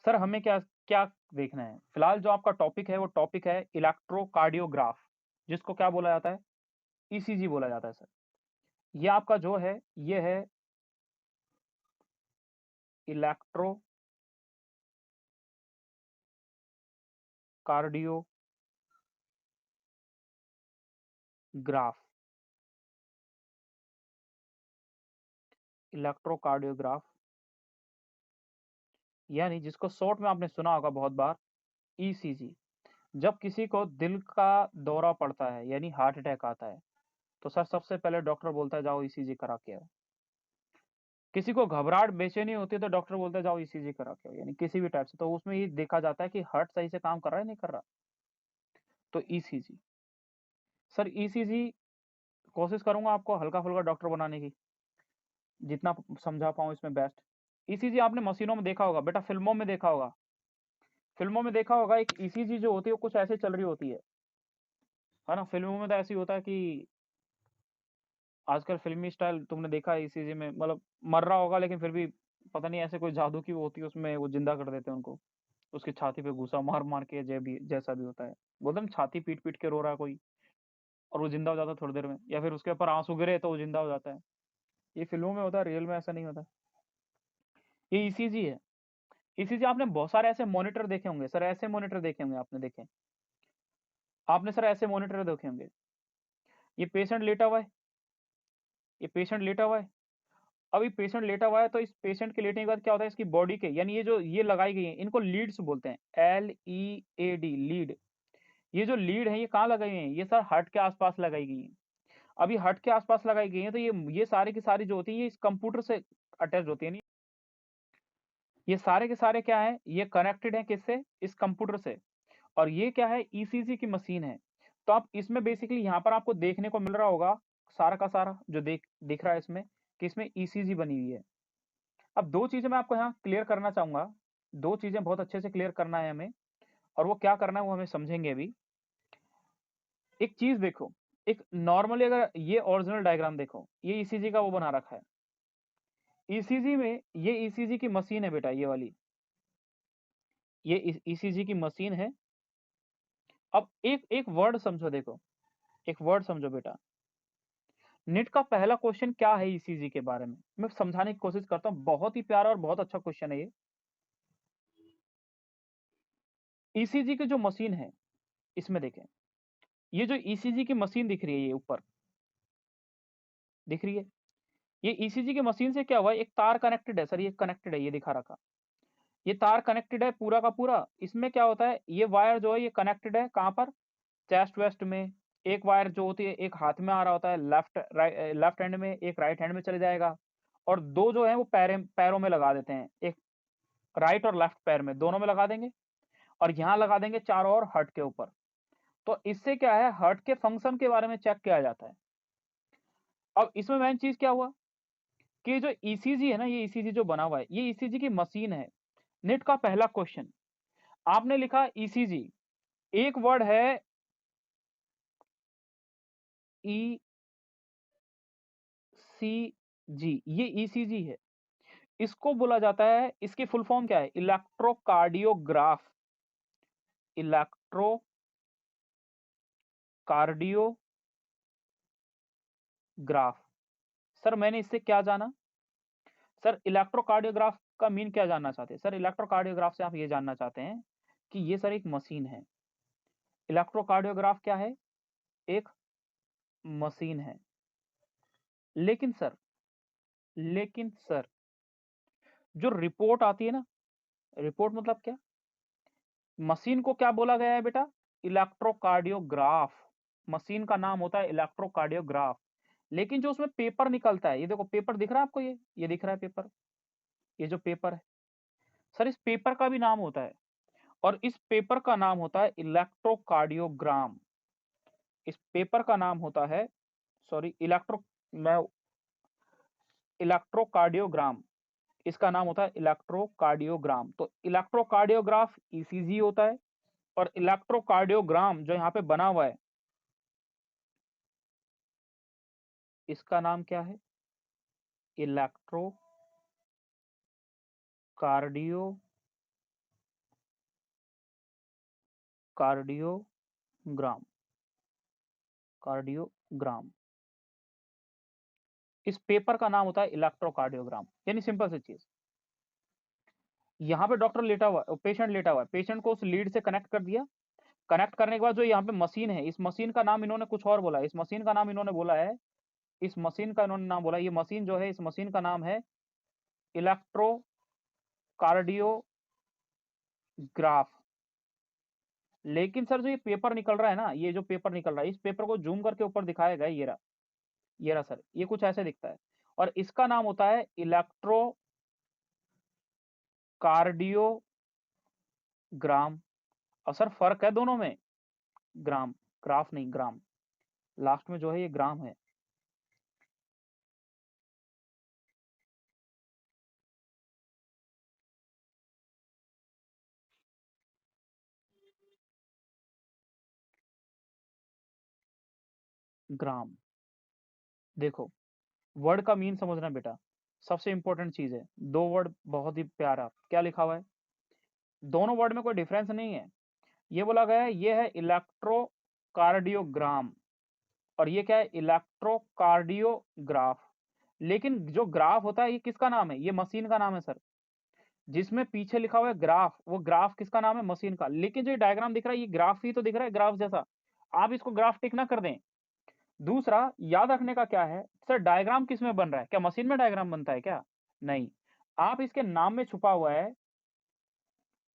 Sir हमें क्या क्या देखना है? फिलहाल जो आपका टॉपिक है वो टॉपिक है इलेक्ट्रोकार्डियोग्राफ, जिसको क्या बोला जाता है? ईसीजी बोला जाता है सर। ये आपका जो है ये है इलेक्ट्रोकार्डियोग्राफ। इलेक्ट्रोकार्डियोग्राफ यानी जिसको शॉर्ट में आपने सुना होगा बहुत बार, ईसीजी। जब किसी को दिल का दौरा पड़ता है यानी हार्ट अटैक आता है, तो सर सबसे पहले डॉक्टर बोलता है जाओ ईसीजी करा के आओ। किसी को घबराहट बेचैनी होती है तो डॉक्टर बोलता है जाओ ईसीजी करा के आओ, यानी किसी भी टाइप से। तो उसमें ये देखा जाता है कि हार्ट सही से काम कर रहा है नहीं कर रहा। तो ईसीजी, सर ईसीजी कोशिश करूंगा आपको हल्का फुल्का डॉक्टर बनाने की, जितना समझा पाऊं इसमें बेस्ट। ईसीजी आपने मशीनों में देखा होगा बेटा, फिल्मों में देखा होगा। फिल्मों में देखा होगा एक ईसीजी जो होती है वो कुछ ऐसे चल रही होती है ना। फिल्मों में तो ऐसी होता है कि आजकल फिल्मी स्टाइल तुमने देखा है ईसीजी में, मतलब मर रहा होगा लेकिन फिर भी पता नहीं ऐसे कोई जादू की वो होती है, उसमें वो जिंदा कर देते हैं उनको। उसकी छाती पे घूसा मार मार के जैसा भी होता है, बोलते हैं छाती पीट पीट के रो रहा है कोई, और वो जिंदा हो जाता है थोड़ी देर में, या फिर उसके ऊपर आंसू गिरे तो वो जिंदा हो जाता है। ये फिल्मों में होता है, रियल में ऐसा नहीं होता। ये ईसीजी है। ईसीजी आपने बहुत सारे ऐसे मॉनिटर देखे होंगे सर, ऐसे मॉनिटर देखे होंगे आपने, देखे आपने सर ऐसे मॉनिटर देखे होंगे। ये पेशेंट लेटा हुआ है, ये पेशेंट लेटा हुआ है। अभी पेशेंट लेटा हुआ है तो इस पेशेंट के लेटने के बाद क्या होता है, इसकी बॉडी के यानी ये जो ये लगाई गई है इनको लीड्स बोलते हैं, LEAD, लीड। ये जो लीड है ये कहाँ लगाई हुई है? ये सर हार्ट के आसपास लगाई गई है। अभी हार्ट के आसपास लगाई गई है तो ये सारी की सारी जो होती है ये इस कंप्यूटर से अटैच होती है। नहीं, ये सारे के सारे क्या है, ये कनेक्टेड है किससे? इस कंप्यूटर से। और ये क्या है, ईसीजी की मशीन है। तो आप इसमें बेसिकली यहाँ पर आपको देखने को मिल रहा होगा सारा का सारा जो दिख रहा है इसमें, कि इसमें ईसीजी बनी हुई है। अब दो चीजें मैं आपको यहाँ क्लियर करना चाहूंगा, दो चीजें बहुत अच्छे से क्लियर करना है हमें, और वो क्या करना है वो हमें समझेंगे अभी। एक चीज देखो, एक नॉर्मली अगर ये ओरिजिनल डायग्राम देखो, ये ईसीजी का वो बना रखा है। ईसीजी में ये ईसीजी की मशीन है बेटा, ये वाली, ये ईसीजी की मशीन है। अब एक एक वर्ड समझो, देखो एक वर्ड समझो बेटा। नेट का पहला क्वेश्चन क्या है ईसीजी के बारे में, मैं समझाने की कोशिश करता हूँ। बहुत ही प्यारा और बहुत अच्छा क्वेश्चन है ये। ईसीजी की जो मशीन है, इसमें देखें, ये जो ईसीजी की मशीन दिख रही है, ये ऊपर दिख रही है, ये ईसीजी की मशीन से क्या हुआ है, एक तार कनेक्टेड है सर, ये कनेक्टेड है, ये दिखा रखा। ये तार कनेक्टेड है पूरा का पूरा। इसमें क्या होता है, ये वायर जो है ये कनेक्टेड है कहाँ पर, चेस्ट वेस्ट में। एक वायर जो होती है एक हाथ में आ रहा होता है, लेफ्ट हैंड में, एक राइट हैंड में चले जाएगा। और दो जो है वो पैरों में लगा देते हैं, एक राइट और लेफ्ट पैर में, दोनों में लगा देंगे। और यहाँ लगा देंगे चारों ओर हार्ट के ऊपर। तो इससे क्या है, हार्ट के फंक्शन के बारे में चेक किया जाता है। अब इसमें मेन चीज क्या हुआ कि जो ईसीजी है ना, ये ईसीजी जो बना हुआ है ये ईसीजी की मशीन है। नेट का पहला क्वेश्चन, आपने लिखा ईसीजी, एक वर्ड है ईसीजी, ये ईसीजी है। इसको बोला जाता है, इसकी फुल फॉर्म क्या है, इलेक्ट्रोकार्डियोग्राफ। इलेक्ट्रोकार्डियोग्राफ। सर मैंने इससे क्या जाना, सर इलेक्ट्रोकार्डियोग्राफ का मीन क्या जानना चाहते हैं? सर इलेक्ट्रोकार्डियोग्राफ से आप ये जानना चाहते हैं कि ये सर एक मशीन है। इलेक्ट्रोकार्डियोग्राफ क्या है, एक मशीन है। लेकिन सर, लेकिन सर जो रिपोर्ट आती है ना, रिपोर्ट मतलब क्या, मशीन को क्या बोला गया है बेटा, इलेक्ट्रोकार्डियोग्राफ। मशीन का नाम होता है इलेक्ट्रोकार्डियोग्राफ। लेकिन जो उसमें पेपर निकलता है, ये देखो पेपर दिख रहा है आपको, ये दिख रहा है पेपर, ये जो पेपर है सर, इस पेपर का भी नाम होता है, और इस पेपर का नाम होता है इलेक्ट्रोकार्डियोग्राम। इस पेपर का नाम होता है, सॉरी मैं इलेक्ट्रोकार्डियोग्राम, इसका नाम होता है इलेक्ट्रोकार्डियोग्राम। तो इलेक्ट्रोकार्डियोग्राफ ईसीजी होता है, और इलेक्ट्रोकार्डियोग्राम जो यहाँ पे बना हुआ है इसका नाम क्या है, इलेक्ट्रोकार्डियोग्राम। Cardiogram, cardiogram. इस पेपर का नाम होता है इलेक्ट्रोकार्डियोग्राम। यानी सिंपल सी चीज, यहाँ पे डॉक्टर लेटा हुआ है, पेशेंट लेटा हुआ है, पेशेंट को उस लीड से कनेक्ट कर दिया। कनेक्ट करने के बाद जो यहाँ पे मशीन है, इस मशीन का नाम इन्होंने कुछ और बोला है। इस मशीन का नाम इन्होंने बोला है, इस मशीन का इन्होंने नाम बोला, ये मशीन जो है, इस मशीन का नाम है इलेक्ट्रोकार्डियोग्राफ। लेकिन सर जो ये पेपर निकल रहा है ना, ये जो पेपर निकल रहा है, इस पेपर को जूम करके ऊपर दिखाया गया, ये रहा सर, ये कुछ ऐसे दिखता है। और इसका नाम होता है इलेक्ट्रोकार्डियोग्राम। और सर फर्क है दोनों में, ग्राम, ग्राफ नहीं, ग्राम। लास्ट में जो है ये ग्राम है। ग्राम। देखो, वर्ड का मीन समझना बेटा, सबसे इंपॉर्टेंट चीज है। दो वर्ड बहुत ही प्यारा, क्या लिखा हुआ है, दोनों वर्ड में कोई डिफरेंस नहीं है। ये बोला गया है, ये है इलेक्ट्रोकार्डियोग्राम, और ये क्या है, इलेक्ट्रोकार्डियोग्राफ। लेकिन जो ग्राफ होता है, ये किसका नाम है, ये मशीन का नाम है सर। जिसमें पीछे लिखा हुआ है ग्राफ, वो ग्राफ किसका नाम है, मशीन का। लेकिन जो डायग्राम दिख रहा है, ये ग्राफ ही तो दिख रहा है, ग्राफ जैसा। आप इसको ग्राफ टिक ना कर दें। दूसरा याद रखने का क्या है सर, डायग्राम किस में बन रहा है, क्या मशीन में डायग्राम बनता है क्या, नहीं। आप इसके नाम में छुपा हुआ है,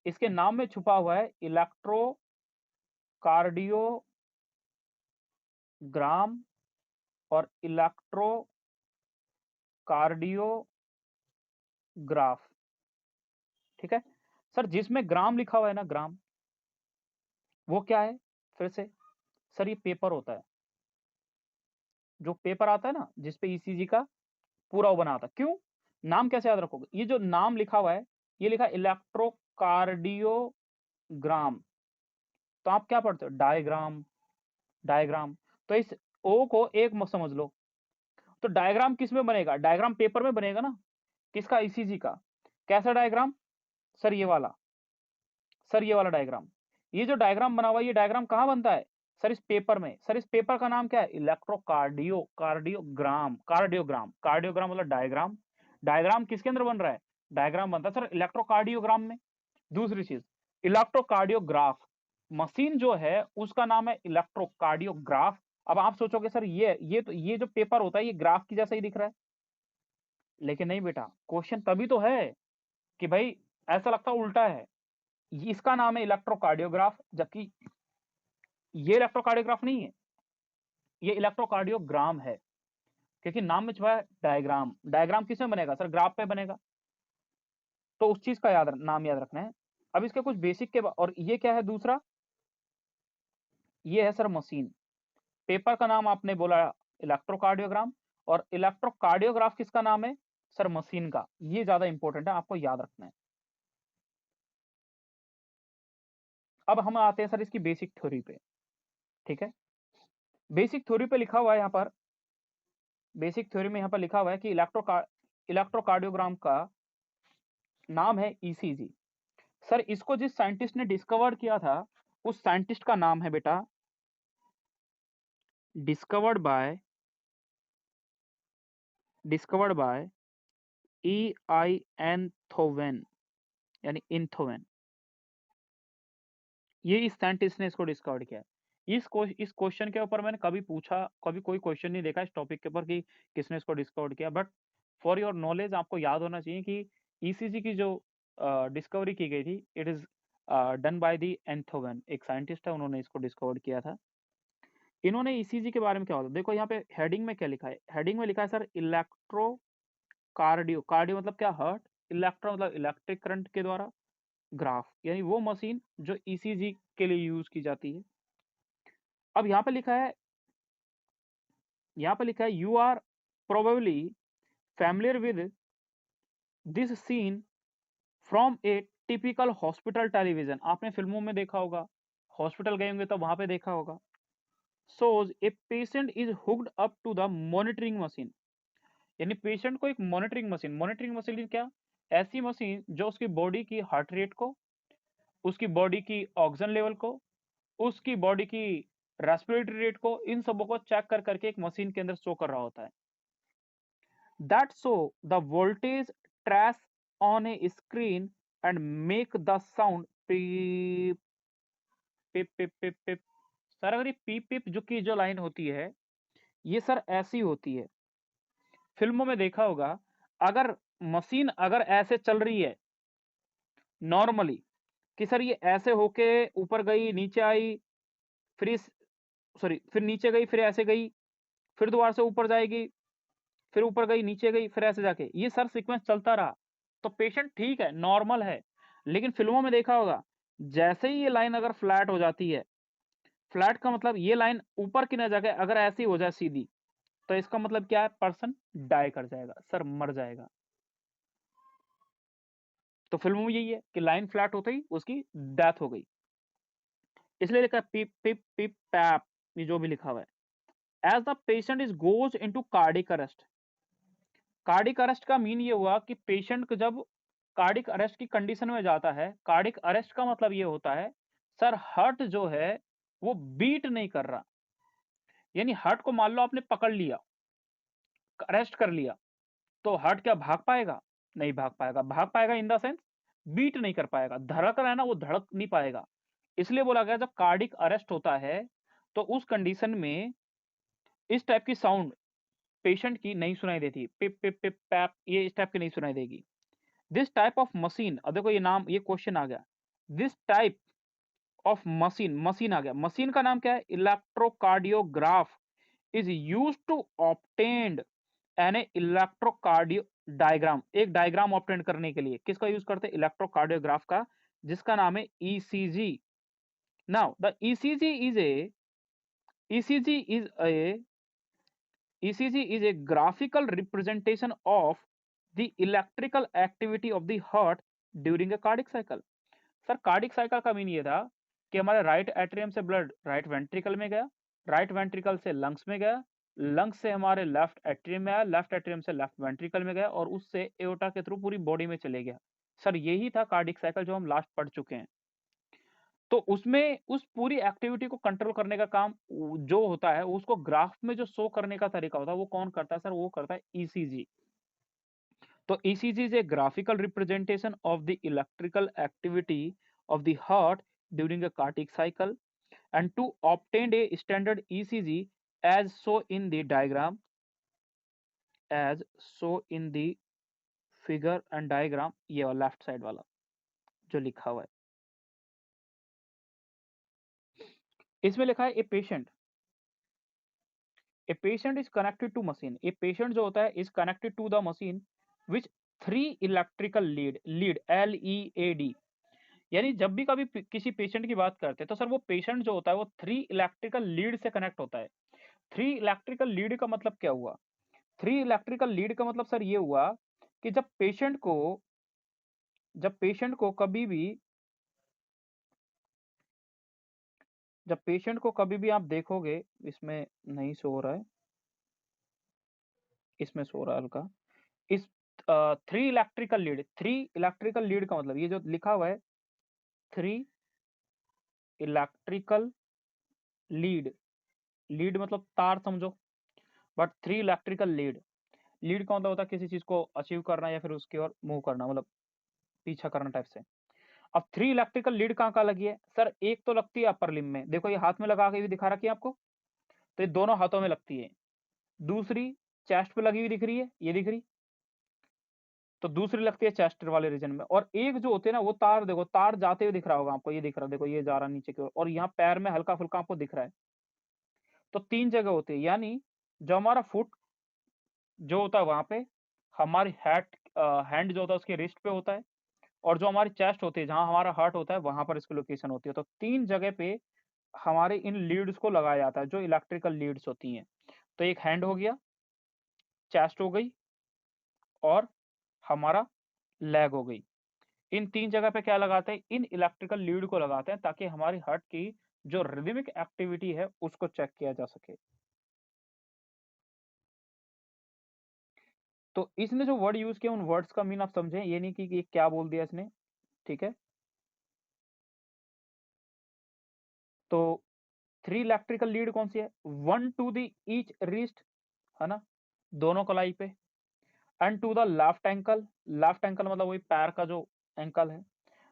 इसके नाम में छुपा हुआ है इलेक्ट्रोकार्डियोग्राम और इलेक्ट्रोकार्डियोग्राफ। ठीक है सर, जिसमें ग्राम लिखा हुआ है ना, ग्राम, वो क्या है, फिर से सर, ये पेपर होता है। जो पेपर आता है ना, जिसपे ईसीजी का पूरा वो बना आता है। क्यों, नाम कैसे याद रखोगे, ये जो नाम लिखा हुआ है, ये लिखा है इलेक्ट्रोकार्डियोग्राम। तो आप क्या पढ़ते हो, डायग्राम, डायग्राम। तो इस ओ को एक मत समझ लो। तो डायग्राम किस में बनेगा, डायग्राम पेपर में बनेगा ना, किसका, ईसीजी का। कैसा डायग्राम सर, ये वाला, सर ये वाला डायग्राम। ये जो डायग्राम बना हुआ है, ये डायग्राम कहाँ बनता है सर, इस पेपर में। सर इस पेपर का नाम क्या है, कार्डियोग्राम, कार्डियोग्राम, कार्डियोग्राम मतलब डायग्राम। डायग्राम किसके अंदर बन रहा है, डायग्राम बनता है सर इलेक्ट्रोकार्डियोग्राम में। दूसरी चीज, इलेक्ट्रोकार्डियोग्राफ, मशीन जो है उसका नाम है इलेक्ट्रोकार्डियोग्राफ। अब आप सोचोगे सर, ये जो पेपर होता है, ये ग्राफ की जैसा ही दिख रहा है। लेकिन नहीं बेटा, क्वेश्चन तभी तो है कि भाई ऐसा लगता उल्टा है। इसका नाम है इलेक्ट्रोकार्डियोग्राफ, जबकि ये इलेक्ट्रोकार्डियोग्राफ नहीं है, ये इलेक्ट्रोकार्डियोग्राम है। क्योंकि नाम में छुपा है डायग्राम। डायग्राम किस में बनेगा सर, ग्राफ पे बनेगा। तो उस चीज का नाम याद रखना है। अब इसके कुछ बेसिक के और ये क्या है दूसरा, ये है सर मशीन। पेपर का नाम आपने बोला इलेक्ट्रोकार्डियोग्राम, और इलेक्ट्रोकार्डियोग्राफ किसका नाम है सर, मशीन का। ये ज्यादा इंपॉर्टेंट है, आपको याद रखना है। अब हम आते हैं सर इसकी बेसिक थ्योरी पे। ठीक है, बेसिक थ्योरी पे लिखा हुआ है यहाँ पर, बेसिक थ्योरी में यहाँ पर लिखा हुआ है कि इलेक्ट्रोकार्डियोग्राम का नाम है ईसीजी। सर इसको जिस साइंटिस्ट ने डिस्कवर किया था, उस साइंटिस्ट का नाम है बेटा, डिस्कवर्ड बाय एनथोवेन, यानी इन्थोवेन। ये इस साइंटिस्ट ने इसको डिस्कवर किया है। इस क्वेश्चन के ऊपर मैंने कभी कोई क्वेश्चन नहीं देखा इस टॉपिक के ऊपर कि किसने इसको डिस्कवर किया। बट फॉर योर नॉलेज आपको याद होना चाहिए कि ईसीजी की जो डिस्कवरी की गई थी, it is done by the Einthoven, एक साइंटिस्ट है, उन्होंने इसको डिस्कवर किया था। इन्होंने ईसीजी के बारे में क्या होता है, देखो यहाँ पे हेडिंग में क्या लिखा है, हेडिंग में लिखा है सर इलेक्ट्रो कार्डियो, कार्डियो मतलब क्या, हार्ट, इलेक्ट्रो मतलब इलेक्ट्रिक करंट के द्वारा, ग्राफ यानी वो मशीन जो ईसीजी के लिए यूज की जाती है। अब यहाँ पे लिखा है you are probably familiar with this scene from a typical hospital television. आपने फिल्मों में देखा होगा, हॉस्पिटल गए होंगे तो वहां पे देखा होगा। सोज a patient is hooked up to the monitoring machine, यानी पेशेंट को एक मॉनिटरिंग मशीन क्या, ऐसी मशीन जो उसकी बॉडी की हार्ट रेट को, उसकी बॉडी की ऑक्सीजन लेवल को, उसकी बॉडी की रेस्पिरेटरी रेट को, इन सबों को चेक कर करके एक मशीन के अंदर शो कर रहा होता है। That show the voltage trace on a screen and make the sound peep pip pip pip pip. Sir अगर ये पीप पिप जो की जो लाइन होती है, ये सर ऐसी होती है, फिल्मों में देखा होगा, अगर मशीन अगर ऐसे चल रही है नॉर्मली, कि सर ये ऐसे होके ऊपर गई, नीचे आई, फिर सॉरी फिर नीचे गई, फिर ऐसे गई, फिर दोबारा से ऊपर जाएगी, फिर ऊपर गई, नीचे गई, फिर ऐसे जाके, ये सर सीक्वेंस चलता रहा, तो पेशेंट ठीक है, नॉर्मल है। लेकिन फिल्मों में देखा होगा, जैसे ही ये लाइन अगर फ्लैट हो जाती है, फ्लैट का मतलब ये लाइन ऊपर की ना जाके अगर ऐसी हो जाए सीधी, तो इसका मतलब क्या है, पर्सन डाई कर जाएगा, सर मर जाएगा। तो फिल्मों में यही है कि लाइन फ्लैट होते ही उसकी डेथ हो गई, इसलिए लिखा है पिप पिप पिप पैप, ये जो भी लिखा हुआ है। As the patient is goes into cardiac arrest, cardiac arrest का मीन ये हुआ कि पेशेंट जब कार्डिक अरेस्ट की कंडीशन में जाता है, कार्डिक अरेस्ट का मतलब ये होता है, सर हार्ट जो है वो बीट नहीं कर रहा, यानी हार्ट को मान लो आपने पकड़ लिया, अरेस्ट कर लिया, तो हार्ट क्या भाग पाएगा, नहीं भाग पाएगा, भाग पाएगा इन द सेंस बीट नहीं कर पाएगा, धड़क रहा है ना, वो धड़क नहीं पाएगा। इसलिए बोला गया जब कार्डिक अरेस्ट होता है, तो उस कंडीशन में इस टाइप की साउंड पेशेंट की नहीं सुनाई देती, पिप पिप पिप पैप, ये इस टाइप की नहीं सुनाई देगी। दिस टाइप ऑफ मशीन, अब देखो ये नाम, ये क्वेश्चन आ गया, this type of machine, machine आ गया, मशीन का नाम क्या है, electrocardiograph is use to obtain an electrocardio diagram, एक डायग्राम ऑब्टेन करने के लिए किसका यूज करते हैं, इलेक्ट्रोकार्डियोग्राफ का, जिसका नाम है ECG. Now the ECG is a ECG is a ECG is a graphical representation of the electrical activity of the heart during a cardiac cycle. Sir cardiac cycle का मीन ये था कि हमारे राइट एट्रियम से blood right ventricle में गया, right ventricle से lungs में गया, लंग्स से हमारे लेफ्ट एट्रियम में आया, लेफ्ट एट्रियम से लेफ्ट वेंट्रिकल में गया, और उससे एओर्टा के थ्रू पूरी बॉडी में चले गया। सर यही था कार्डिक साइकिल जो हम लास्ट पढ़ चुके हैं। तो उसमें उस पूरी एक्टिविटी को कंट्रोल करने का काम जो होता है, उसको ग्राफ में जो शो करने का तरीका होता है, वो कौन करता है सर, वो करता है ईसीजी। तो ECG is a graphical representation of the electrical activity of the heart during a cardiac cycle, and to obtain a standard ECG as so in the diagram, as so in the figure and diagram, ये वाला left side वाला जो लिखा हुआ है, इसमें लिखा है a patient is connected to machine, a patient जो होता है is connected to the machine which three electrical lead LEAD, यानी जब भी कभी किसी पेशेंट की बात करते हैं, तो सर वो पेशेंट जो होता है वो थ्री इलेक्ट्रिकल लीड से कनेक्ट होता है। थ्री इलेक्ट्रिकल लीड का मतलब क्या हुआ, थ्री इलेक्ट्रिकल लीड का मतलब सर ये हुआ कि जब पेशेंट को कभी भी जब पेशेंट को कभी भी आप देखोगे, इसमें नहीं शो हो रहा है, इसमें शो हो रहा है हल्का, इस थ्री इलेक्ट्रिकल लीड का मतलब ये जो लिखा हुआ है, थ्री इलेक्ट्रिकल लीड, लीड मतलब तार समझो, but three electrical lead, lead का मतलब होता है किसी चीज को अचीव करना या फिर उसकी ओर मूव करना, मतलब पीछा करना टाइप से। अब थ्री इलेक्ट्रिकल लीड कहाँ कहाँ लगी है सर, एक तो लगती है अपर लिम्ब में, देखो ये हाथ में लगा के भी दिखा रखी है आपको, तो ये दोनों हाथों में लगती है। दूसरी चेस्ट पे लगी हुई दिख रही है, ये दिख रही, तो दूसरी लगती है चेस्ट वाले रीजन में। और एक जो होते हैं ना, वो तार देखो, तार जाते हुए दिख रहा होगा आपको, ये दिख रहा है, देखो ये जा रहा है नीचे की ओर, और यहाँ पैर में हल्का फुल्का आपको दिख रहा है। तो तीन जगह होती है, यानी जो हमारा फुट जो होता है वहां पे, हमारी हैंड जो होता है उसके रिस्ट पे होता है, और जो हमारी चेस्ट होती है जहां हमारा हार्ट होता है वहां पर इसकी लोकेशन होती है। तो तीन जगह पे हमारे इन लीड्स को लगाया जाता है जो इलेक्ट्रिकल लीड्स होती हैं। तो एक हैंड हो गया, चेस्ट हो गई, और हमारा लेग हो गई। इन तीन जगह पे क्या लगाते हैं, इन इलेक्ट्रिकल लीड को लगाते हैं, ताकि हमारी हार्ट की जो रिदमिक एक्टिविटी है उसको चेक किया जा सके। तो इसने जो वर्ड यूज किया, उन वर्ड्स का मीन आप समझें, ये नहीं कि ये क्या बोल दिया इसने, ठीक है। तो 3 इलेक्ट्रिकल लीड कौन सी है, 1 टू द ईच रिस्ट, है ना, दोनों कलाई पे, and to the left ankle मतलब वही पैर का जो एंकल है,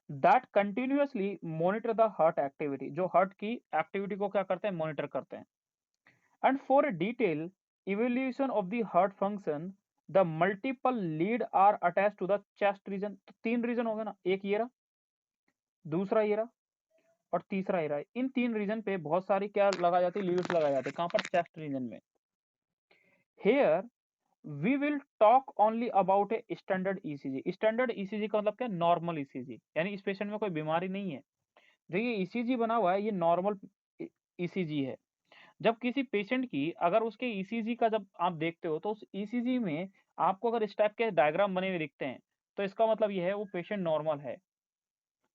that continuously monitor the heart activity, जो हार्ट की एक्टिविटी को क्या करते हैं, मॉनिटर करते हैं। And for a detailed evaluation of the heart function, the multiple lead are attached to the chest region। तो 3 रीजन हो गए ना, एक ये रहा, दूसरा ये रहा, और तीसरा ये रहा। इन 3 रीजन पे बहुत सारी क्या लगाई जाती है, लीड्स लगाई जाती है, कहां पर, चेस्ट रीजन में। Here we will talk only about a standard ECG. Standard ECG का मतलब क्या, नॉर्मल ईसीजी, यानी इस पेशेंट में कोई बीमारी नहीं है, जो ये ईसीजी बना हुआ है ये नॉर्मल ईसीजी है। जब किसी पेशेंट की अगर उसके ईसीजी का जब आप देखते हो तो उस ईसीजी में आपको अगर इस टाइप के डायग्राम बने हुए दिखते हैं तो इसका मतलब ये है वो पेशेंट नॉर्मल है।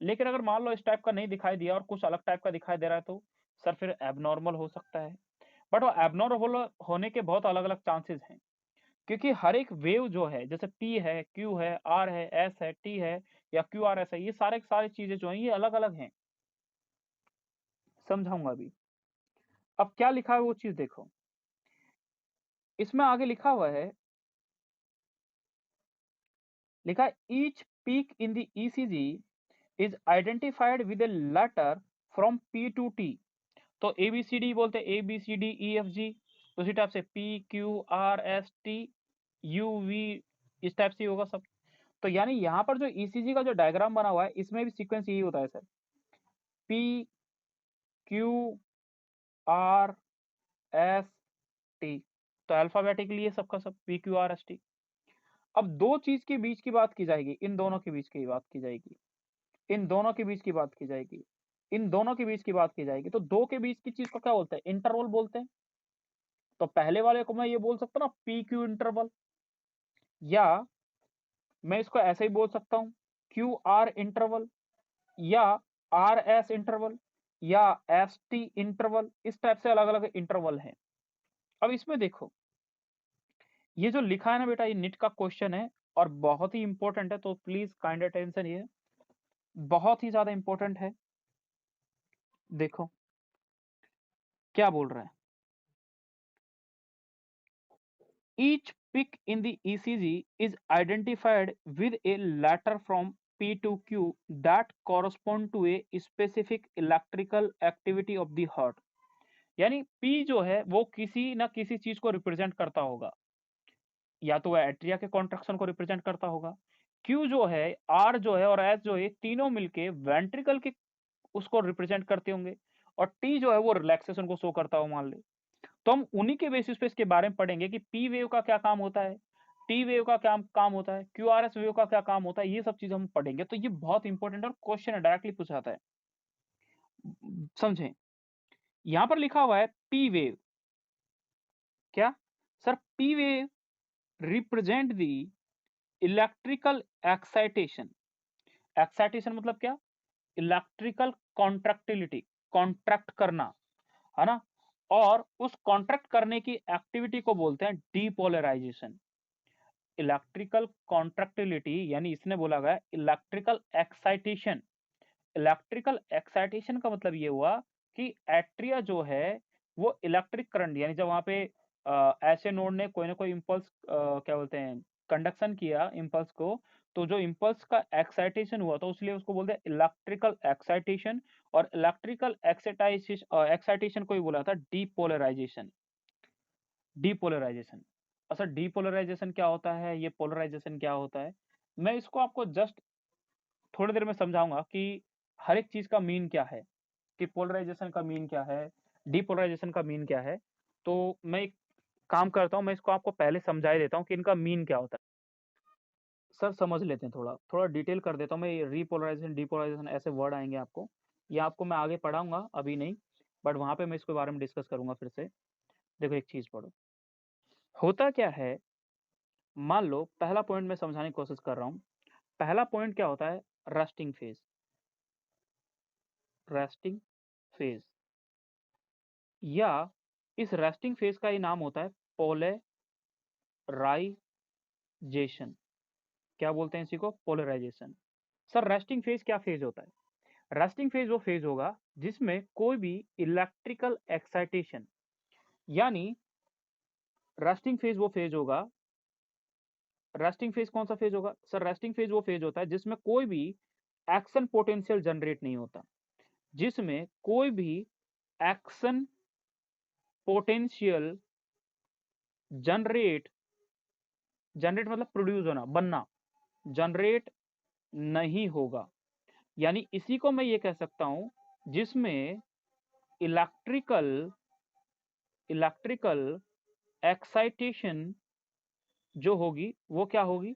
लेकिन अगर मान लो इस टाइप का नहीं दिखाई दिया और कुछ अलग टाइप का दिखाई दे रहा है तो सर फिर एबनॉर्मल हो सकता है। बट वो एबनॉर्मल होने के बहुत अलग अलग चांसेस हैं, क्योंकि हर एक वेव जो है, जैसे पी है, क्यू है, आर है, एस है, टी है, या क्यू आर एस है, ये सारी चीजें जो हैं ये अलग अलग हैं। समझाऊंगा अभी। अब क्या लिखा है वो चीज देखो, इसमें आगे लिखा हुआ है, लिखा है each peak in the ECG is identified with a letter from P to T. तो एबीसीडी बोलते हैं, A B C D E F G, उसी टाइप से P Q R S T U V, इस टाइप से होगा सब। तो यानी यहाँ पर जो ईसीजी का जो डायग्राम बना हुआ है इसमें भी सीक्वेंस यही होता है sir, P Q R S T, तो अल्फाबेटिकली ये सबका सब P Q R S T. अब दो चीज के बीच की बात की जाएगी, इन दोनों के बीच की बात की जाएगी, इन दोनों के बीच की बात की जाएगी, इन दोनों के बीच की बात की जाएगी। तो दो के बीच की चीज को क्या बोलते हैं, इंटरवल बोलते हैं। तो पहले वाले को मैं ये बोल सकता हूँ ना, पी क्यू इंटरवल, या मैं इसको ऐसे ही बोल सकता हूँ क्यू आर इंटरवल, या आर एस इंटरवल, या एस टी इंटरवल, इस टाइप से अलग अलग इंटरवल हैं। अब इसमें देखो, ये जो लिखा है ना बेटा, ये निट का क्वेश्चन है और बहुत ही इंपॉर्टेंट है, तो प्लीज काइंड अटेंशन, ये बहुत ही ज्यादा इंपॉर्टेंट है। देखो क्या बोल रहा है, each peak in the ECG is identified with a letter from P to Q that correspond to a specific electrical activity of the heart। यानी P जो है वो किसी ना किसी चीज को रिप्रेजेंट करता होगा, या तो वह एट्रिया के कॉन्ट्रैक्शन को रिप्रेजेंट करता होगा, Q जो है, R जो है और S जो है, तीनों मिलके वेंट्रिकल के उसको रिप्रेजेंट करते होंगे, और T जो है वो रिलैक्सेशन को शो करता हो मान ले। तो हम उन्हीं के बेसिस पे इसके बारे में पढ़ेंगे कि पी वेव का क्या काम होता है, टी वेव का क्या काम होता है, क्यूआरएस वेव का क्या काम होता है, ये सब चीज हम पढ़ेंगे। तो ये बहुत इंपॉर्टेंट और क्वेश्चन है, डायरेक्टली पूछा जाता है, समझें। यहां पर लिखा हुआ है पी वेव, क्या sir, P wave represent the electrical excitation. Excitation मतलब क्या, इलेक्ट्रिकल कॉन्ट्रैक्टिलिटी, कॉन्ट्रैक्ट करना, है ना, और उस कॉन्ट्रैक्ट करने की एक्टिविटी को बोलते हैं डीपोलराइजेशन। इलेक्ट्रिकल कॉन्ट्रैक्टिलिटी यानी इसने बोला गया इलेक्ट्रिकल एक्साइटेशन। इलेक्ट्रिकल एक्साइटेशन का मतलब ये हुआ कि एट्रिया जो है वो इलेक्ट्रिक करंट, यानी जब वहां पे ऐसे नोड ने कोई ना कोई इम्पल्स क्या बोलते हैं, कंडक्शन किया इम्पल्स को, तो जो इम्पल्स का एक्साइटेशन हुआ तो इसलिए उसको बोलते हैं इलेक्ट्रिकल एक्साइटेशन। और इलेक्ट्रिकल एक्साइटेशन को ही बोला था डीपोलराइजेशन। डीपोलराइजेशन, अच्छा डीपोलराइजेशन क्या होता है, ये पोलराइजेशन क्या होता है, मैं इसको आपको जस्ट थोड़ी देर में समझाऊंगा कि हर एक चीज का मीन क्या है, कि पोलराइजेशन का मीन क्या है, डीपोलराइजेशन का मीन क्या है। तो मैं एक काम करता हूँ, मैं इसको आपको पहले समझा ही देता हूँ कि इनका मीन क्या होता है। सर समझ लेते हैं, थोड़ा थोड़ा डिटेल कर देता हूँ मैं, ये रीपोलराइजेशन डीपोलराइजेशन ऐसे वर्ड आएंगे आपको, ये आपको मैं आगे पढ़ाऊंगा, अभी नहीं, बट वहां पे मैं इसके बारे में डिस्कस करूंगा फिर से। देखो एक चीज पढ़ो, होता क्या है, मान लो पहला पॉइंट मैं समझाने की कोशिश कर रहा हूं। पहला पॉइंट क्या होता है, रेस्टिंग फेज। रेस्टिंग फेज, या इस रेस्टिंग फेज का ही नाम होता है पोलराइजेशन। क्या बोलते हैं इसी को, पोलराइजेशन। सर रेस्टिंग फेज क्या फेज होता है, रेस्टिंग फेज वो फेज होगा जिसमें कोई भी इलेक्ट्रिकल एक्साइटेशन, यानी रेस्टिंग फेज वो फेज होगा। रेस्टिंग फेज कौन सा फेज होगा सर? रेस्टिंग फेज वो फेज होता है जिसमें कोई भी एक्शन पोटेंशियल जनरेट नहीं होता, जिसमें कोई भी एक्शन पोटेंशियल जनरेट, जनरेट मतलब प्रोड्यूस होना, बनना, जनरेट नहीं होगा। यानी इसी को मैं ये कह सकता हूं जिसमें इलेक्ट्रिकल इलेक्ट्रिकल एक्साइटेशन जो होगी वो क्या होगी?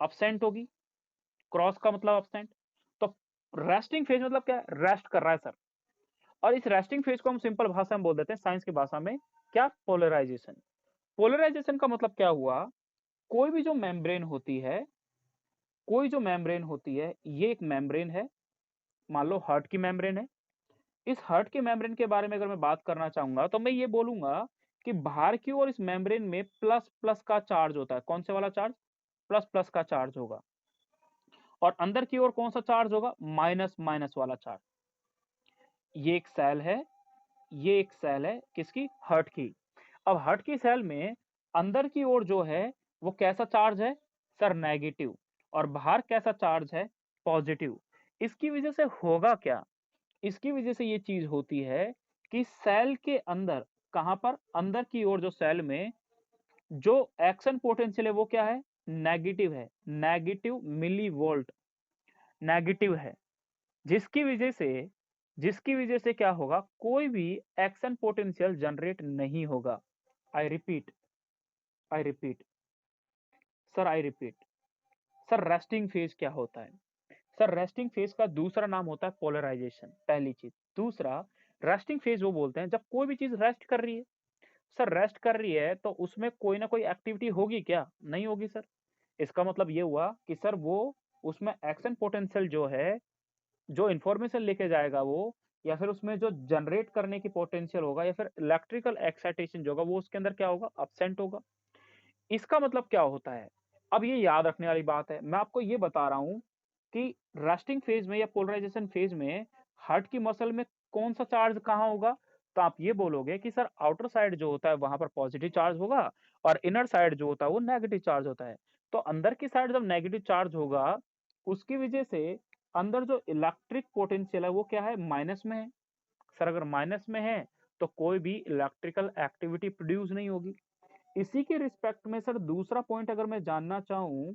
अब्सेंट होगी। क्रॉस का मतलब अब्सेंट। तो रेस्टिंग फेज मतलब क्या है? रेस्ट कर रहा है सर। और इस रेस्टिंग फेज को हम सिंपल भाषा में बोल देते हैं, साइंस की भाषा में क्या? पोलराइजेशन। पोलराइजेशन का मतलब क्या हुआ? कोई भी जो मेम्ब्रेन होती है, कोई जो मेम्ब्रेन होती है, ये एक मेम्ब्रेन है, मान लो हार्ट की मेम्ब्रेन है। इस हार्ट के मेम्ब्रेन के बारे में अगर मैं बात करना चाहूंगा तो मैं ये बोलूंगा कि बाहर की ओर इस मेम्ब्रेन में प्लस प्लस का चार्ज होता है। कौन से वाला चार्ज? प्लस प्लस का चार्ज होगा। और अंदर की ओर कौन सा चार्ज होगा? माइनस माइनस वाला चार्ज। ये एक सेल है, ये एक सेल है किसकी? हार्ट की। अब हार्ट की सेल में अंदर की ओर जो है वो कैसा चार्ज है सर? नेगेटिव। और बाहर कैसा चार्ज है? पॉजिटिव। इसकी वजह से होगा क्या? इसकी वजह से ये चीज होती है कि सेल के अंदर, कहां पर? अंदर की ओर जो सेल में जो एक्शन पोटेंशियल है वो क्या है? नेगेटिव है। नेगेटिव मिली वोल्ट नेगेटिव है। जिसकी वजह से क्या होगा? कोई भी एक्शन पोटेंशियल जनरेट नहीं होगा। I repeat, I repeat sir, I repeat sir, resting phase क्या होता है? सर रेस्टिंग फेज का दूसरा नाम होता है पोलराइजेशन, पहली चीज। दूसरा, रेस्टिंग फेज वो बोलते हैं जब कोई भी चीज रेस्ट कर रही है। सर रेस्ट कर रही है तो उसमें कोई ना कोई एक्टिविटी होगी क्या? नहीं होगी सर। इसका मतलब ये हुआ कि सर वो, उसमें एक्शन पोटेंशियल जो है, जो इंफॉर्मेशन लेके जाएगा वो, या फिर उसमें जो जनरेट करने की पोटेंशियल होगा, या फिर इलेक्ट्रिकल एक्साइटेशन जो होगा वो उसके अंदर क्या होगा? अब्सेंट होगा। इसका मतलब क्या होता है? अब ये याद रखने वाली बात है। मैं आपको ये बता रहा हूं कि रेस्टिंग फेज में या पोलराइजेशन फेज में हार्ट की मसल में कौन सा चार्ज कहां होगा? तो आप ये बोलोगे कि सर आउटर साइड जो होता है वहां पर पॉजिटिव चार्ज होगा, और इनर साइड जो होता है वो नेगेटिव चार्ज होता है। तो अंदर की साइड जब नेगेटिव चार्ज होगा, उसकी वजह से अंदर जो इलेक्ट्रिक पोटेंशियल है वो क्या है? माइनस में है। सर अगर माइनस में है तो कोई भी इलेक्ट्रिकल एक्टिविटी प्रोड्यूस नहीं होगी। इसी के रिस्पेक्ट में सर दूसरा पॉइंट अगर मैं जानना चाहूं,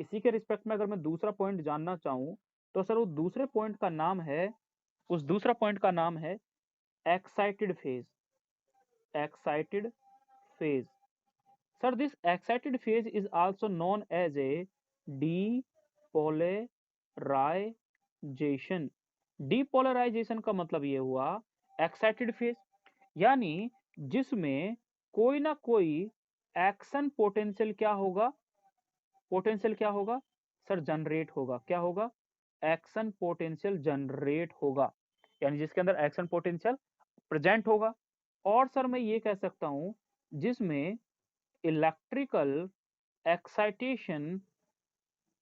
इसी के रिस्पेक्ट में अगर मैं दूसरा पॉइंट जानना चाहूं, तो सर वो दूसरे पॉइंट का नाम है, उस दूसरा पॉइंट का नाम है excited phase. Excited phase. Sir this excited phase is also known as a depolarization. Depolarization का मतलब ये हुआ एक्साइटेड फेज, यानी जिसमें कोई ना कोई एक्शन पोटेंशियल क्या होगा? पोटेंशियल क्या होगा सर? जनरेट होगा। क्या होगा? एक्शन पोटेंशियल जनरेट होगा, यानी जिसके अंदर एक्शन पोटेंशियल प्रेजेंट होगा। और सर मैं ये कह सकता हूं जिसमें इलेक्ट्रिकल एक्साइटेशन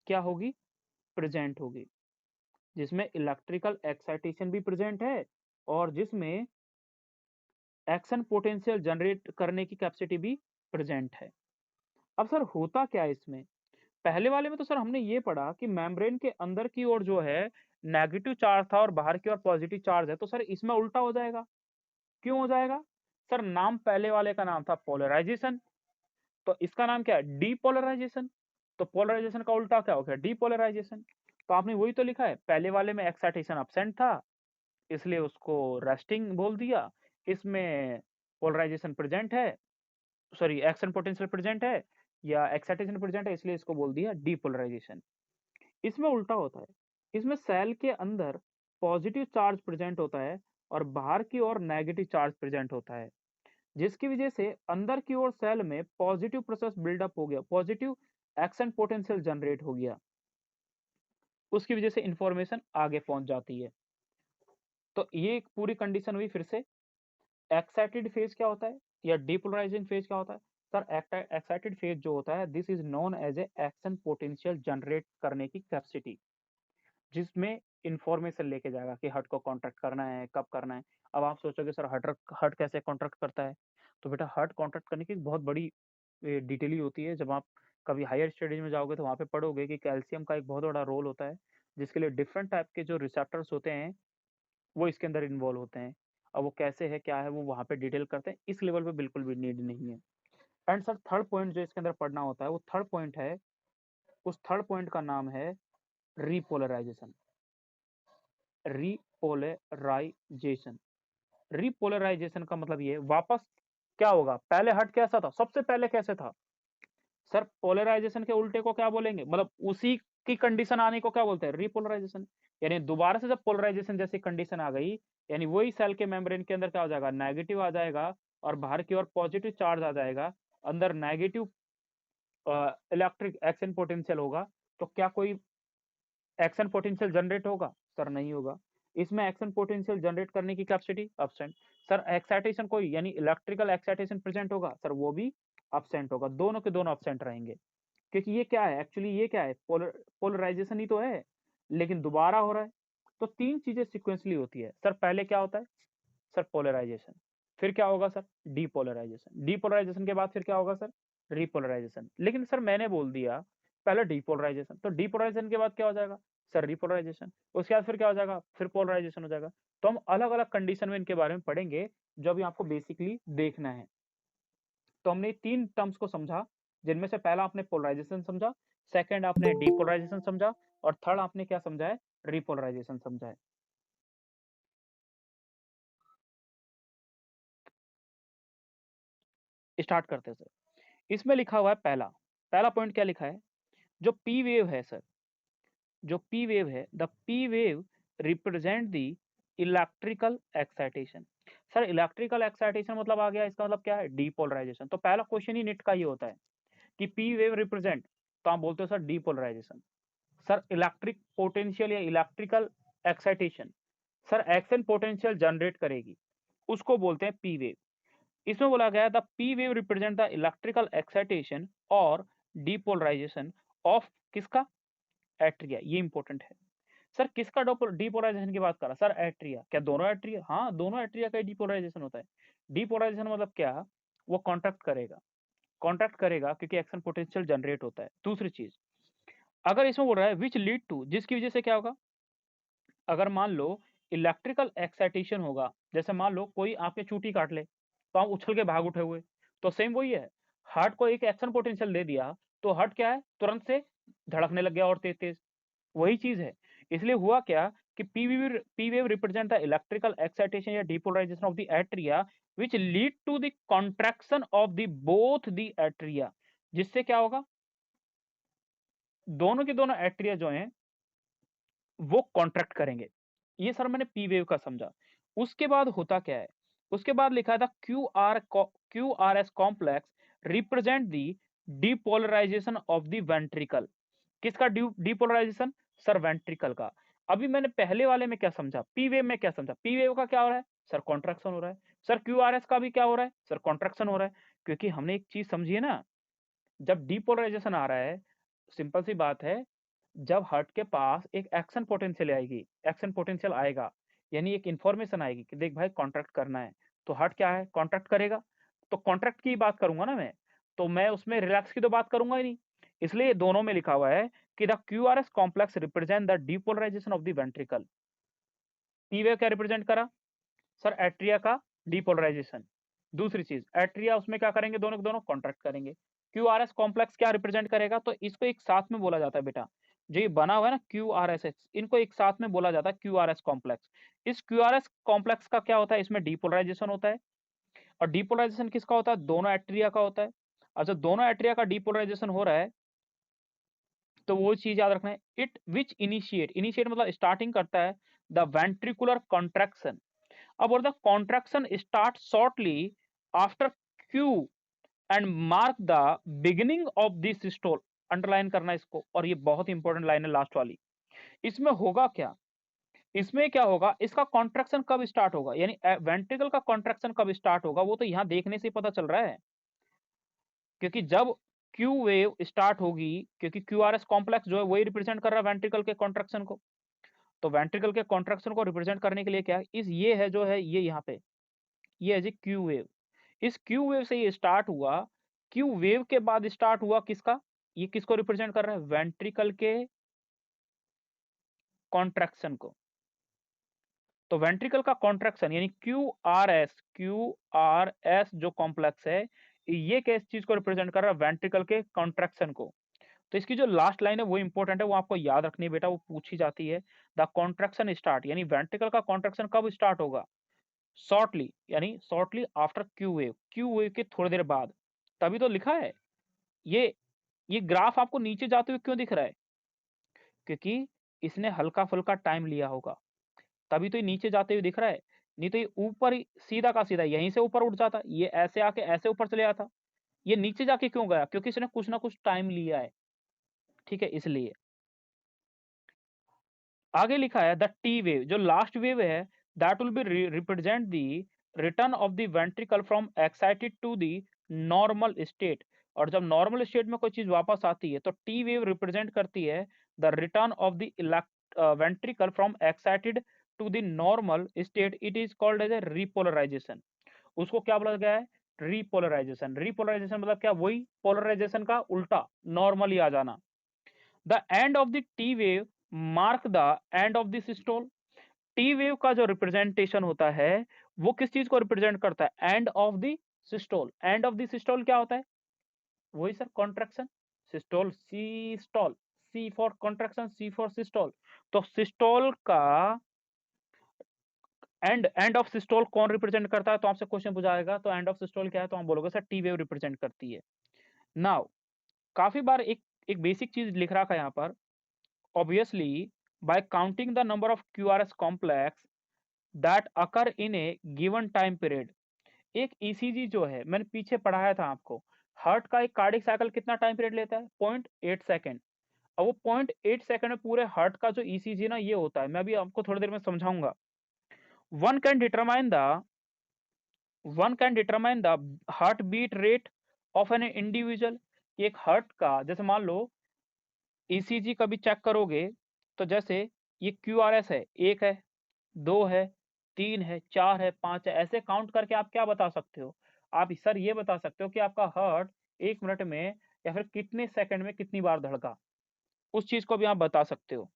क्या होगी? प्रेजेंट होगी। जिसमें इलेक्ट्रिकल एक्साइटेशन भी प्रेजेंट है, और जिसमें एक्शन पोटेंशियल जनरेट करने की कैपेसिटी भी प्रेजेंट है। अब सर होता क्या है इसमें? पहले वाले में तो सर हमने ये पढ़ा कि मेम्ब्रेन के अंदर की ओर जो है नेगेटिव चार्ज था और बाहर की ओर पॉजिटिव चार्ज है। तो सर इसमें उल्टा हो जाएगा। क्यों हो जाएगा? सर नाम पहले वाले का नाम था पोलराइजेशन, तो इसका नाम क्या है? डीपोलराइजेशन। तो पोलराइजेशन का उल्टा क्या हो गया? डीपोलराइजेशन। तो आपने वही तो लिखा है, पहले वाले में एक्साइटेशन अब्सेंट था इसलिए उसको रेस्टिंग बोल दिया, इसमें पोलराइजेशन प्रेजेंट है, सॉरी एक्शन पोटेंशियल प्रेजेंट है या एक्साइटेशन प्रेजेंट है, इसलिए इसको बोल दिया डीपोलराइजेशन। इसमें उल्टा होता है। इसमें सेल के अंदर पॉजिटिव चार्ज प्रेजेंट होता है और बाहर की ओर नेगेटिव चार्ज प्रेजेंट होता है, जिसकी वजह से अंदर की ओर सेल में पॉजिटिव प्रोसेस बिल्डअप हो गया, पॉजिटिव एक्शन पोटेंशियल जनरेट हो गया। उसकी वजह से इंफॉर्मेशन आगे पहुंच जाती है। तो ये एक पूरी कंडीशन हुई। फिर से, एक्साइटेड फेज क्या होता है या डीपोलराइजिंग फेज क्या होता है? सर एक्साइटेड फेज जो होता है, this is known as a action potential generate करने की कैपेसिटी। जिसमें इंफॉर्मेशन लेके जाएगा कि हार्ट को कॉन्ट्रैक्ट करना है, कब करना है। अब आप सोचोगे सर हार्ट कैसे कॉन्ट्रैक्ट करता है? तो बेटा हार्ट कॉन्ट्रैक्ट करने की एक बहुत बड़ी डिटेल ही होती है। जब आप कभी हायर स्टडीज में जाओगे तो वहाँ पे पढ़ोगे कि कैल्शियम का एक बहुत बड़ा रोल होता है, जिसके लिए डिफरेंट टाइप के जो रिसेप्टर्स होते हैं, वो इसके अंदर इन्वॉल्व होते हैं। अब वो कैसे है, क्या है, वो वहाँ पे डिटेल करते हैं। इस लेवल पे बिल्कुल भी नीड नहीं है। एंड सर थर्ड पॉइंट जो इसके अंदर पढ़ना होता है, वो थर्ड पॉइंट है, उस थर्ड पॉइंट का नाम है रिपोलराइजेशन। रिपोलराइजेशन रिपोलराइजेशन का मतलब ये वापस क्या होगा, पहले हार्ट कैसा था, सबसे पहले कैसे था? सर पोलराइजेशन के उल्टे को क्या बोलेंगे, मतलब उसी की कंडीशन आने को क्या बोलते हैं, रिपोलराइजेशन। यानी दोबारा से जब पोलराइजेशन जैसी कंडीशन आ गई, यानी वही सेल के मेम्ब्रेन के अंदर क्या हो जाएगा, नेगेटिव आ जाएगा और बाहर की ओर पॉजिटिव चार्ज आ जाएगा, अंदर नेगेटिव इलेक्ट्रिक एक्शन पोटेंशियल होगा। तो क्या कोई एक्शन पोटेंशियल जनरेट होगा? सर नहीं होगा। इसमें एक्शन पोटेंशियल जनरेट करने की कैपेसिटी अब्सेंट। सर एक्साइटेशन कोई यानी इलेक्ट्रिकल एक्साइटेशन प्रेजेंट होगा? सर वो भी अब्सेंट होगा। दोनों के दोनों अब्सेंट रहेंगे, क्योंकि ये क्या है, एक्चुअली ये क्या है, पोलराइजेशन ही तो है, लेकिन दोबारा हो रहा है। तो तीन चीजें सिक्वेंसली होती है। सर पहले क्या होता है? Sir polarization. फिर क्या होगा सर? डीपोलराइजेशन। डीपोलराइजेशन के बाद फिर क्या होगा सर? रिपोलराइजेशन। लेकिन सर मैंने बोल दिया पहले डीपोलराइजेशन, तो डीपोलराइजेशन के बाद क्या हो जाएगा? Sir repolarization. उसके बाद फिर क्या हो जाएगा? फिर पोलराइजेशन हो जाएगा। तो हम अलग अलग कंडीशन में इनके बारे में पढ़ेंगे, जो अभी आपको बेसिकली देखना है। तो हमने तीन टर्म्स को समझा, जिनमें से पहला आपने पोलराइजेशन समझा, सेकंड आपने डीपोलराइजेशन समझा, और थर्ड आपने क्या समझा है? रिपोलराइजेशन समझा है। स्टार्ट करते हैं सर। इसमें लिखा हुआ है पहला पहला पॉइंट क्या लिखा है? जो पी वेव है सर, जो पी वेव है, the P wave represent the electrical excitation. Sir electrical excitation मतलब आ गया, इसका मतलब क्या है? डीपोलराइजेशन। तो पहला क्वेश्चन ही नेट का ये होता है कि पी वेव रिप्रेजेंट, तो आप बोलते हो sir depolarization. Sir electric potential या electrical excitation, sir action potential generate करेगी, उसको बोलते हैं पी वेव। इसमें बोला गया the P wave represent the electrical excitation और डीपोलराइजेशन ऑफ किसका? एट्रिया। ये इंपॉर्टेंट है। सर किसका डीपोलराइजेशन की बात कर रहा? Sir atria. क्या दोनों एट्रिया? हाँ, दोनों एट्रिया का डीपोलराइजेशन होता है। डीपोलराइजेशन मतलब क्या? वो कॉन्ट्रैक्ट करेगा, कॉन्ट्रैक्ट करेगा क्योंकि एक्शन पोटेंशियल जनरेट होता है। दूसरी चीज, अगर इसमें बोल रहा है विच लीड टू, जिसकी वजह से क्या होगा? अगर मान लो इलेक्ट्रिकल एक्साइटेशन होगा, जैसे मान लो कोई आपके चूटी काट ले, तो आप उछल के भाग उठे हुए, तो सेम वही है, हार्ट को एक एक्शन पोटेंशियल दे दिया, तो हार्ट क्या है, तुरंत से धड़कने लग गया और तेज तेज। वही चीज है। इसलिए हुआ क्या कि P wave represent the electrical excitation या depolarization of the atria which lead to the contraction of the both the atria. जिससे क्या होगा? दोनों के दोनों एट्रिया जो हैं वो कॉन्ट्रैक्ट करेंगे। ये सर मैंने पी वेव का समझा। उसके बाद होता क्या है? उसके बाद लिखा था Q R S complex represent the depolarisation of the ventricle. किसका डिपोलराइजेशन? सर वेंट्रिकल का। अभी मैंने पहले वाले में क्या समझा, पी वेव में क्या समझा? पी वेव का क्या हो रहा है? सर कॉन्ट्रैक्शन हो रहा है। सर क्यू आर एस का भी क्या हो रहा है? सर कॉन्ट्रैक्शन हो रहा है। क्योंकि हमने एक चीज समझी है ना, जब डिपोलराइजेशन आ रहा है, सिंपल सी बात है, जब हार्ट के पास एक एक्शन पोटेंशियल आएगी, एक्शन पोटेंशियल आएगा, यानी एक इंफॉर्मेशन आएगी कि देख भाई कॉन्ट्रैक्ट करना है, तो हार्ट क्या है, कॉन्ट्रैक्ट करेगा। तो कॉन्ट्रैक्ट की बात करूंगा ना मैं, तो मैं उसमें रिलैक्स की तो बात करूंगा ही नहीं। इसलिए दोनों में लिखा हुआ है कि the QRS complex represent the depolarisation of the ventricle. P wave क्या रिप्रेजेंट करा? सर एट्रिया का डिपोलराइजेशन। दूसरी चीज, एट्रिया उसमें क्या करेंगे, दोनों के दोनों कॉन्ट्रैक्ट करेंगे। क्यू आर एस कॉम्प्लेक्स क्या रिप्रेजेंट करेगा? तो इसको एक साथ में बोला जाता है बेटा, जो ये बना हुआ है ना क्यू आर एस एक्स, इनको एक साथ में बोला जाता है क्यू आर एस कॉम्प्लेक्स। इस क्यू आर एस कॉम्प्लेक्स का क्या होता है? इसमें डिपोलराइजेशन होता है। और डिपोलराइजेशन किसका होता है? दोनों एट्रिया का होता है। अच्छा, दोनों एट्रिया का डिपोलराइजेशन हो रहा है, तो वो चीज याद रखना है, इट विच इनिशिएट, इनिशिएट मतलब स्टार्टिंग करता है द वेंट्रिकुलर कॉन्ट्रैक्शन। अब और the contraction start shortly after Q and mark the beginning of this systole. Underline करना इसको, और ये बहुत इंपॉर्टेंट लाइन है लास्ट वाली। इसमें होगा क्या? इसमें क्या होगा, इसका कॉन्ट्रैक्शन कब स्टार्ट होगा, यानी वेंट्रिकल का कॉन्ट्रैक्शन कब स्टार्ट होगा, वो तो यहां देखने से ही पता चल रहा है। क्योंकि जब क्यू वेव स्टार्ट होगी, क्योंकि क्यू आर एस कॉम्प्लेक्स जो है वही रिप्रेजेंट कर रहा है वेंट्रिकल के कॉन्ट्रैक्शन को, तो वेंट्रिकल के कॉन्ट्रैक्शन को रिप्रेजेंट करने के लिए क्या है, ये है जो है ये यहाँ पे, ये है जी क्यू वेव। इस क्यू वेव से ये स्टार्ट हुआ, क्यू वेव के बाद स्टार्ट हुआ किसका, ये किसको रिप्रेजेंट कर रहा है, वेंट्रिकल के कॉन्ट्रैक्शन को। तो वेंट्रिकल का कॉन्ट्रैक्शन यानी क्यू आर एस जो कॉम्प्लेक्स है, ये किस चीज को रिप्रेजेंट कर रहा है, वेंट्रिकल के कॉन्ट्रैक्शन को। तो इसकी जो लास्ट लाइन है वो इंपॉर्टेंट है, वो आपको याद रखनी है बेटा, वो पूछी जाती है। द कॉन्ट्रैक्शन स्टार्ट, यानी वेंट्रिकल का कॉन्ट्रैक्शन कब स्टार्ट होगा, शॉर्टली, यानी शॉर्टली आफ्टर क्यू वेव के थोड़ी देर बाद। तभी तो लिखा है ये ग्राफ आपको नीचे जाते हुए क्यों दिख रहा है, क्योंकि इसने हल्का फुल्का टाइम लिया होगा, तभी तो ये नीचे जाते हुए दिख रहा है। नहीं तो ये ऊपर ही सीधा का सीधा यहीं से ऊपर उठ जाता, ये ऐसे आके ऐसे ऊपर चले जाता। ये नीचे जाके क्यों गया, क्योंकि इसने कुछ ना कुछ टाइम लिया है, ठीक है, इसलिए। आगे लिखा है द टी वेव, जो लास्ट वेव है, that will be represent the return of the ventricle from excited to the normal state. और जब नॉर्मल स्टेट में कोई चीज वापस आती है तो टी वेव रिप्रेजेंट करती है the return of the ventricle from excited to the normal state. It is called as a repolarization. उसको क्या बोला गया है, रिपोलराइजेशन। रिपोलराइजेशन मतलब क्या, वही पोलराइजेशन का उल्टा, नॉर्मली आ जाना। The end of the T wave mark the end of the systole. T wave का जो रिप्रेजेंटेशन होता है वो किस चीज को रिप्रेजेंट करता है, end of the systole. End of the systole क्या होता है, वही sir contraction, systole, C stall, C for contraction, C for systole. तो सिस्टोल का एंड ऑफ सिस्टोल कौन रिप्रेजेंट करता है, तो आपसे क्वेश्चन पूछाएगा तो एंड ऑफ सिस्टोल क्या है, तो हम बोलोगे सर टी वेव रिप्रेजेंट करती है। नाउ काफी बार एक एक बेसिक चीज लिख रखा है यहाँ पर, obviously by counting the number of QRS complex that occur in a given time period। एक ECG जो है, मैंने पीछे पढ़ाया था आपको, हार्ट का एक कार्डिक साइकिल कितना टाइम पीरियड लेता है, 0.8 सेकंड। अब वो 0.8 सेकंड में पूरे हार्ट का जो ECG ना ये होता है, मैं अभी आपको थोड़ी देर में समझाऊंगा। One can determine the heart beat rate of an individual. एक हार्ट का जैसे मान लो ECG कभी चेक करोगे तो जैसे ये QRS है, 1 है, 2 है, 3 है, 4 है, 5 है, ऐसे काउंट करके आप क्या बता सकते हो, आप सर ये बता सकते हो कि आपका हार्ट 1 मिनट में या फिर कितने सेकंड में कितनी बार धड़का, उस चीज को भी आप बता सकते हो।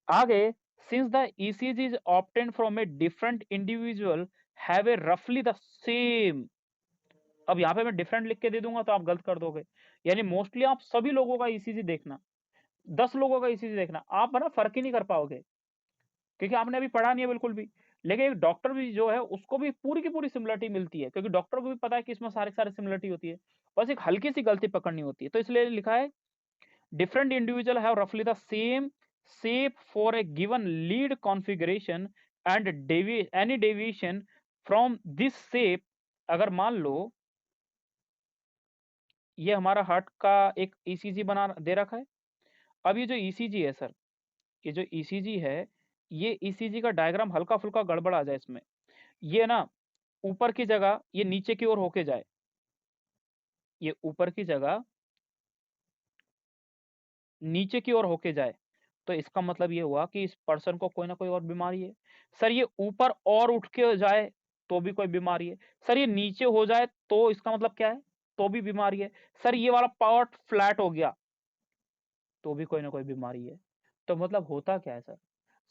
आगे, since the ECG is obtained from a different individual have a रफली द सेम। अब यहाँ पे मैं डिफरेंट लिख के दे दूंगा तो आप गलत कर दोगे, यानी मोस्टली आप सभी लोगों का ECG देखना, 10 लोगों का ECG देखना, आप ना फर्क ही नहीं कर पाओगे, क्योंकि आपने अभी पढ़ा नहीं है बिल्कुल भी। लेकिन एक डॉक्टर भी जो है उसको भी पूरी की पूरी सिमिलरिटी मिलती है, क्योंकि डॉक्टर को भी पता है कि इसमें सारे सारे सिमिलरिटी होती है, बस एक हल्की सी गलती पकड़नी होती है। तो इसलिए लिखा है डिफरेंट इंडिविजुअल हैव रफली the same shape for a given lead configuration and any deviation from this shape. अगर मान लो ये हमारा हार्ट का एक ECG बना दे रखा है, अब ये जो ECG है सर, ये जो ECG है, ये ECG का डायग्राम हल्का फुल्का गड़बड़ आ जाए इसमें, ये ना ऊपर की जगह ये नीचे की ओर होके जाए, ये ऊपर की जगह नीचे की ओर होके जाए, तो इसका मतलब ये हुआ कि इस पर्सन को कोई ना कोई और बीमारी है। सर ये ऊपर और उठ के जाए तो भी कोई बीमारी है। सर ये नीचे हो जाए तो इसका मतलब क्या है, तो भी बीमारी है। सर ये वाला पार्ट फ्लैट हो गया तो भी कोई ना कोई बीमारी है। तो मतलब होता क्या है सर,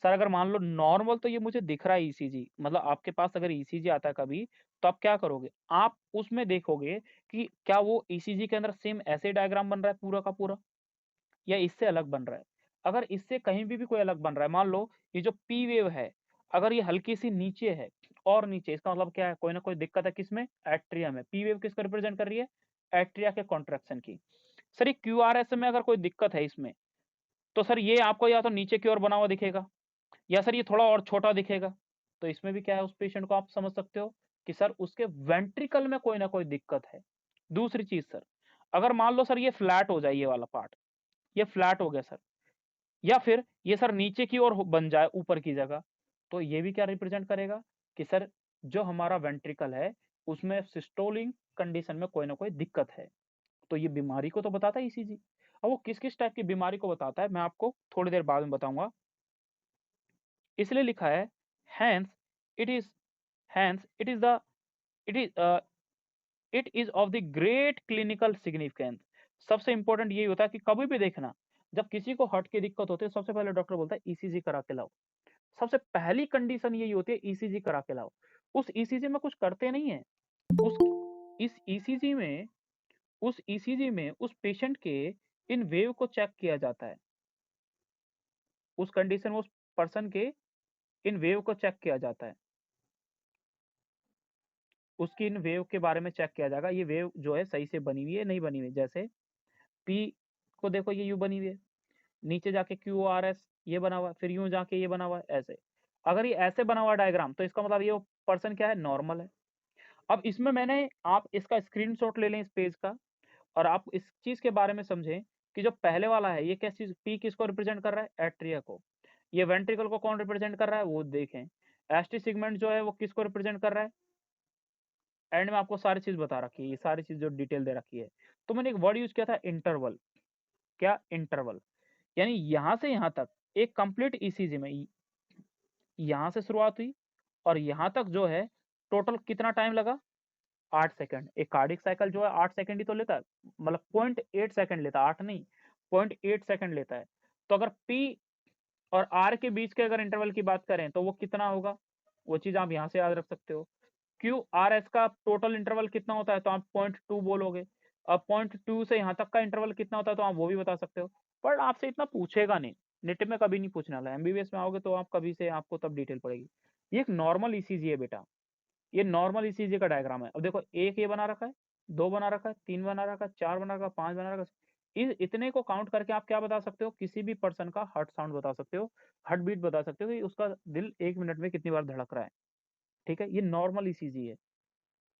सर अगर मान लो नॉर्मल तो ये मुझे दिख रहा है ECG, मतलब आपके पास अगर ECG आता है कभी, तो आप क्या करोगे, आप उसमें देखोगे कि क्या वो ECG के अंदर सेम ऐसे डायग्राम बन रहा है पूरा का पूरा, या इससे अलग बन रहा है। अगर इससे कहीं भी कोई अलग बन रहा है, मान लो ये जो P वेव है, अगर ये हल्की सी नीचे है और नीचे, इसका मतलब क्या है, कोई ना कोई दिक्कत है किसमें, एट्रिया में। P वेव किसको रिप्रेजेंट कर रही है, एट्रिया के कॉन्ट्रैक्शन की। सर ये QRS में अगर कोई दिक्कत है इसमें, तो सर ये आपको या तो नीचे की ओर बना हुआ दिखेगा, या सर ये थोड़ा और छोटा दिखेगा। तो इसमें भी क्या है, उस पेशेंट को आप समझ सकते हो कि सर उसके वेंट्रिकल में कोई ना कोई दिक्कत है। दूसरी चीज सर, अगर मान लो सर ये फ्लैट हो जाए, ये वाला पार्ट ये फ्लैट हो गया सर, या फिर ये सर नीचे की ओर बन जाए ऊपर की जगह, तो ये भी क्या रिप्रेजेंट करेगा कि सर जो हमारा वेंट्रिकल है उसमें सिस्टोलिंग कंडीशन में कोई ना कोई दिक्कत है। तो ये बीमारी को तो बताता है ECG। अब वो किस किस टाइप की बीमारी को बताता है मैं आपको थोड़ी देर बाद में बताऊंगा। इसलिए लिखा है hence it is hence it is of the great clinical significance. सबसे इंपॉर्टेंट यही होता है कि कभी भी देखना, जब किसी को हार्ट की दिक्कत होती है सबसे पहले डॉक्टर बोलता है ईसीजी करा के लाओ। सबसे पहली कंडीशन यही होती है ईसीजी करा के लाओ। उस ईसीजी में कुछ करते नहीं है। उस इस ईसीजी में उस ईसीजी में उस पेशेंट के इन वेव को चेक किया जाता है। उस कंडीशन में उस पर्सन के इन वेव को चेक किया जाता है। उसकी इन वेव के बारे में चेक किया जाएगा, ये वेव जो है सही से बनी हुई है नहीं बनी हुई है। जैसे पी को देखो, ये यू बनी हुई है, नीचे जाके क्यू आर एस ये बना हुआ है, फिर यूं जाके ये बना हुआ है ऐसे। अगर ये ऐसे बना हुआ डायग्राम तो इसका मतलब ये पर्सन क्या है, नॉर्मल है। अब इसमें मैंने, आप इसका स्क्रीनशॉट ले लें इस पेज का, और आप इस चीज के बारे में समझें कि जो पहले वाला है ये कैसी चीज, पी किसको रिप्रेजेंट कर रहा है, एट्रिया को। ये वेंट्रिकल को कौन रिप्रेजेंट कर रहा है, वो देखें। एसटी सेगमेंट जो है वो किसको रिप्रेजेंट कर रहा है। एंड में आपको सारी चीज बता रखी है, ये सारी चीज जो डिटेल दे रखी है। तो मैंने एक वर्ड यूज किया था इंटरवल। क्या, इंटरवल। यानी यहां से यहां तक एक कंप्लीट ईसीजी में यहां से शुरुआत हुई और यहां तक जो है टोटल कितना टाइम लगा, 8 सेकंड। एक कार्डिक साइकिल जो है 8 सेकंड ही तो लेता है, मतलब 0.8 सेकंड लेता है, 8 नहीं, 0.8 सेकंड लेता है। तो अगर पी और आर के बीच के अगर इंटरवल की बात करें तो वो कितना होगा, वो चीज आप यहां से याद रख सकते हो। क्यू आर एस का टोटल इंटरवल कितना होता है तो आप 0.2 बोलोगे। अब 0.2 से यहाँ तक का इंटरवल कितना होता है तो आप वो भी बता सकते हो। पर आपसे इतना पूछेगा नहीं, नेट में कभी नहीं पूछने वाला। एमबीबीएस में आओगे तो आप कभी से आपको तब डिटेल पड़ेगी। ये एक नॉर्मल ईसीजी है बेटा, ये नॉर्मल ईसीजी का डायग्राम है। अब देखो, एक ये बना रखा है, दो बना रखा है, तीन बना रखा है, चार बना रखा है, पांच बना रखा है। इस इतने को काउंट करके आप क्या बता सकते हो, किसी भी पर्सन का हार्ट साउंड बता सकते हो, हार्ट बीट बता सकते हो कि उसका दिल 1 मिनट में कितनी बार धड़क रहा है। ठीक है, ये नॉर्मल ईसीजी है।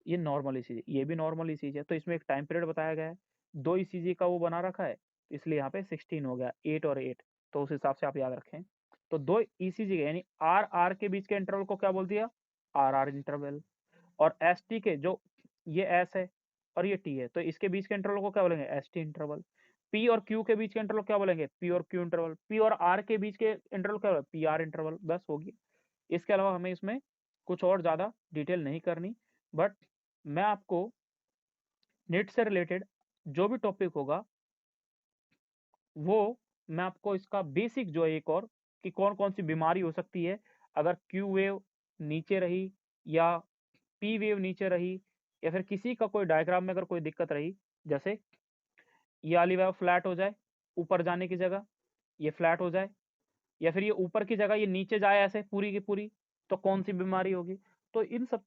ये नॉर्मल ईसीजी, ये भी नॉर्मल ईसीजी है। तो इसमें एक टाइम पीरियड बताया गया है, दो ईसीजी का वो बना रखा है, इसलिए यहाँ पे 16 हो गया, 8 और 8। तो उस हिसाब से आप याद रखें। तो दो ईसीजी यानी आर आर के बीच के इंटरवल को क्या बोल दिया, आर आर इंटरवल। और एस टी के जो, ये एस है और ये टी है, तो इसके बीच के इंटरवल को क्या बोलेंगे, एस टी इंटरवल। पी और क्यू के बीच के इंटरवल क्या बोलेंगे, पी और क्यू इंटरवल। पी और आर के बीच के इंटरवल क्या बोलेंगे, पी आर इंटरवल। बस होगी। इसके अलावा हमें इसमें कुछ और ज्यादा डिटेल नहीं करनी। बट मैं आपको नेट से रिलेटेड जो भी टॉपिक होगा वो मैं आपको इसका बेसिक जो है एक और, कि कौन कौन सी बीमारी हो सकती है अगर क्यू वेव नीचे रही या पी वेव नीचे रही, या फिर किसी का कोई डायग्राम में अगर कोई दिक्कत रही, जैसे ये वाली वेव फ्लैट हो जाए, ऊपर जाने की जगह ये फ्लैट हो जाए, या फिर ये ऊपर की जगह ये नीचे जाए ऐसे पूरी की पूरी, तो कौन सी बीमारी होगी। तो इन सब